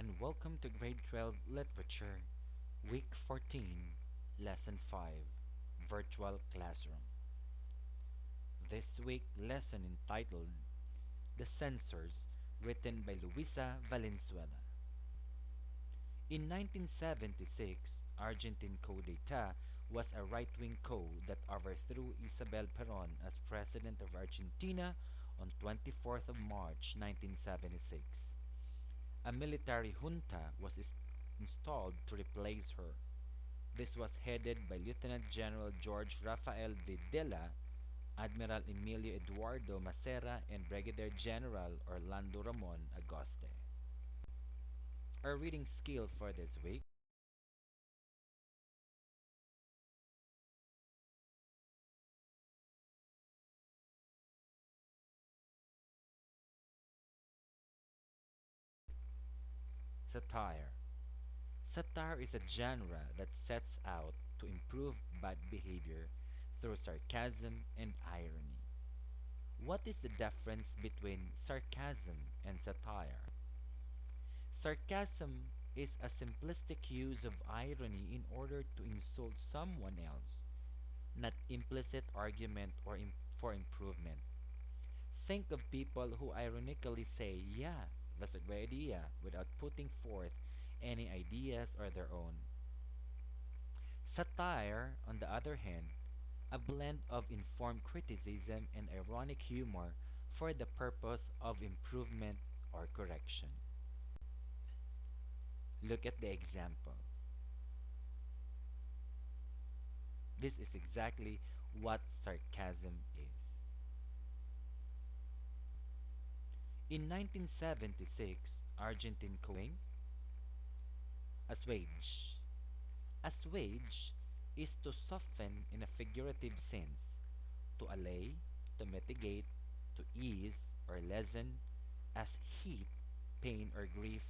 and welcome to Grade 12 Literature, Week 14, Lesson 5, Virtual Classroom. This week lesson entitled The Censors, written by Luisa Valenzuela. In 1976, Argentine coup d'etat was a right-wing coup that overthrew Isabel Perón as President of Argentina on 24th of March 1976. A military junta was installed to replace her. This was headed by Lieutenant General George Rafael Videla, Admiral Emilio Eduardo Macera, and Brigadier General Orlando Ramon Agoste. Our reading skill for this week: satire. Satire is a genre that sets out to improve bad behavior through sarcasm and irony. What is the difference between sarcasm and satire? Sarcasm is a simplistic use of irony in order to insult someone else, not implicit argument for improvement. Think of people who ironically say, "Yeah, that's a great idea," without putting forth any ideas or their own. Satire, on the other hand, a blend of informed criticism and ironic humor for the purpose of improvement or correction. Look at the example. This is exactly what sarcasm is. In 1976, Argentine assuage. Assuage is to soften in a figurative sense, to allay, to mitigate, to ease or lessen, as heat, pain, or grief,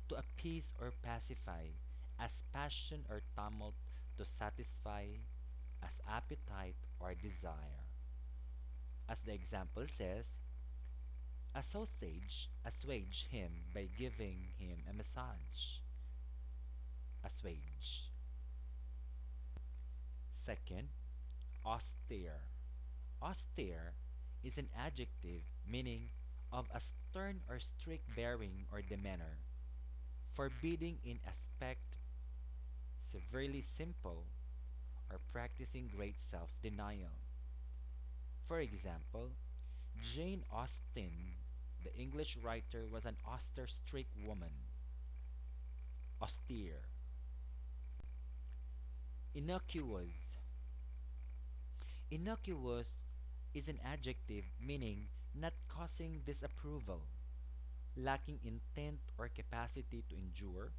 to appease or pacify, as passion or tumult, to satisfy, as appetite or desire. As the example says, a sausage assuage him by giving him a massage. Assuage. Second, austere. Austere is an adjective meaning of a stern or strict bearing or demeanor, forbidding in aspect, severely simple, or practicing great self-denial. For example, Jane Austen, the English writer, was an austere, strict woman. Austere. Innocuous. Innocuous is an adjective meaning not causing disapproval, lacking intent or capacity to injure,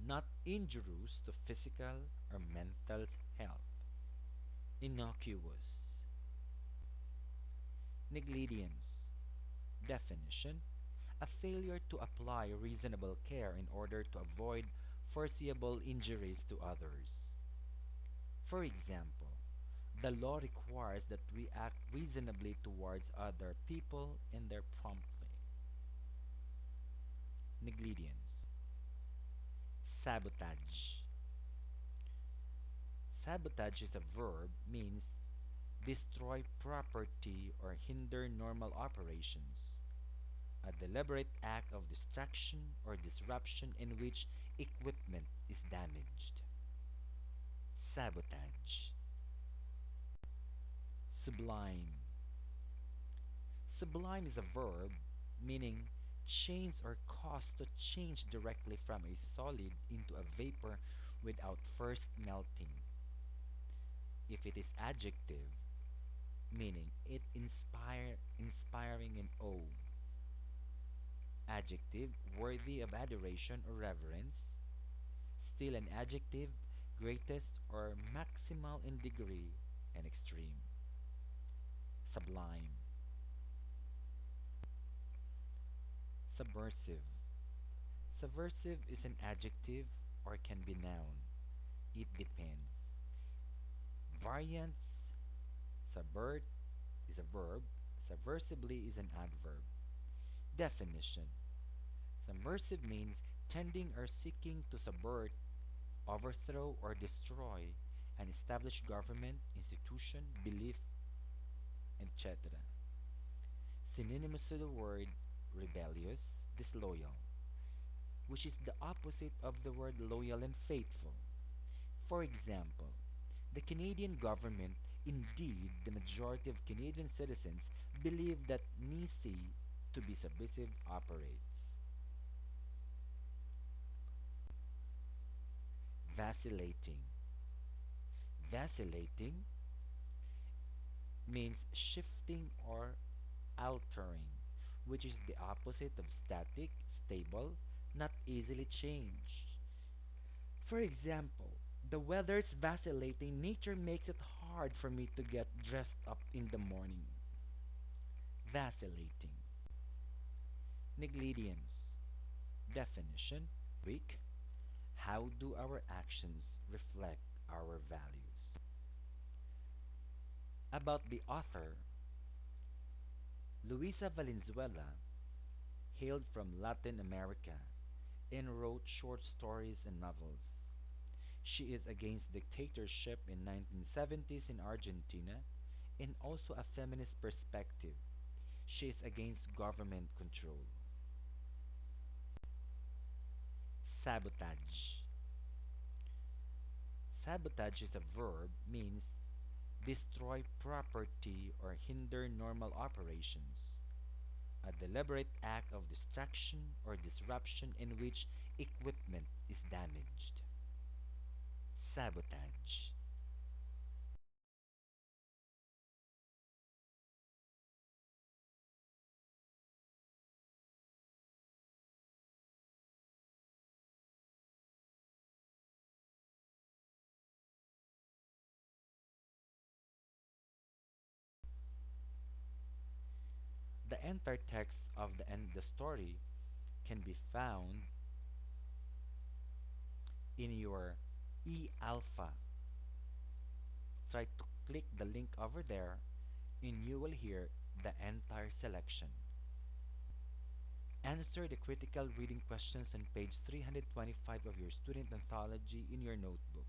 not injurious to physical or mental health. Innocuous. Negligence. Definition: a failure to apply reasonable care in order to avoid foreseeable injuries to others. For example, the law requires that we act reasonably towards other people and their promptly. Negligence. Sabotage. Sabotage is a verb, means destroy property or hinder normal operations. A deliberate act of destruction or disruption in which equipment is damaged. Sabotage. Sublime. Sublime is a verb meaning change or cause to change directly from a solid into a vapor without first melting. If it is adjective, meaning inspiring in awe. Adjective worthy of adoration or reverence. Still an adjective greatest or maximal in degree and extreme. Sublime. Subversive. Subversive is an adjective or can be noun. It depends. Variance: subvert is a verb, subversively is an adverb. Definition: Subversive means tending or seeking to subvert, overthrow, or destroy an established government, institution, belief, etc. Synonymous to the word rebellious, disloyal, which is the opposite of the word loyal and faithful. For example, the Canadian government, indeed the majority of Canadian citizens, believe that NICI to be subversive operates. Vacillating. Vacillating means shifting or altering, which is the opposite of static, stable, not easily changed. For example, the weather's vacillating nature makes it hard for me to get dressed up in the morning. Vacillating. Negligence. Definition. Weak. How do our actions reflect our values? About the author, Luisa Valenzuela hailed from Latin America and wrote short stories and novels. She is against dictatorship in 1970s in Argentina and also a feminist perspective. She is against government control. Sabotage. Sabotage is a verb, means destroy property or hinder normal operations. A deliberate act of destruction or disruption in which equipment is damaged. Sabotage. The entire text of the story can be found in your e-alpha. Try to click the link over there and you will hear the entire selection. Answer the critical reading questions on page 325 of your student anthology in your notebook.